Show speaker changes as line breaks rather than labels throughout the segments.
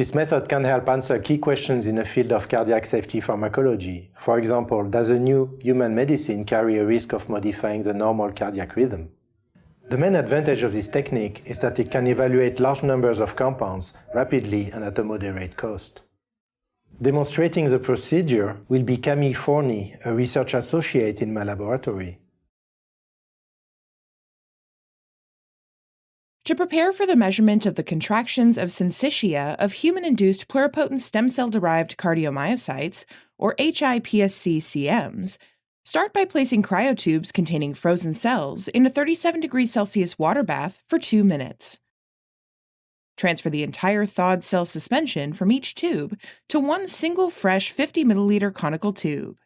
This method can help answer key questions in the field of cardiac safety pharmacology. For example, does a new human medicine carry a risk of modifying the normal cardiac rhythm? The main advantage of this technique is that it can evaluate large numbers of compounds rapidly and at a moderate cost. Demonstrating the procedure will be Camille Forny, a research associate in my laboratory.
To prepare for the measurement of the contractions of Syncytia of human-induced pluripotent stem cell-derived cardiomyocytes, or high-IPSC-CMs, start by placing cryotubes containing frozen cells in a 37 degrees Celsius water bath for 2 minutes. Transfer the entire thawed cell suspension from each tube to one single fresh 50 milliliter conical tube.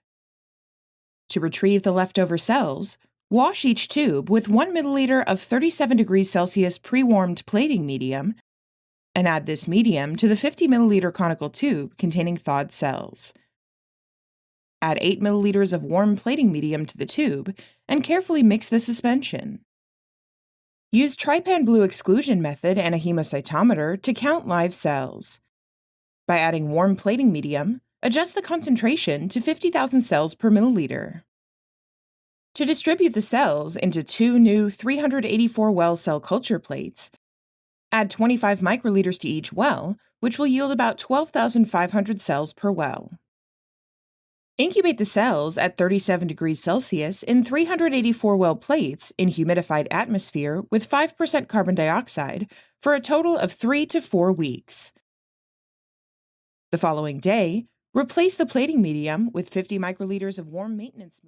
To retrieve the leftover cells, wash each tube with 1 milliliter of 37 degrees Celsius pre-warmed plating medium and add this medium to the 50 milliliter conical tube containing thawed cells. Add 8 milliliters of warm plating medium to the tube and carefully mix the suspension. Use trypan blue exclusion method and a hemocytometer to count live cells. By adding warm plating medium, adjust the concentration to 50,000 cells per milliliter. To distribute the cells into 2 new 384 well cell culture plates, add 25 microliters to each well, which will yield about 12,500 cells per well. Incubate the cells at 37 degrees Celsius in 384 well plates in humidified atmosphere with 5% carbon dioxide for a total of 3 to 4 weeks. The following day, replace the plating medium with 50 microliters of warm maintenance medium.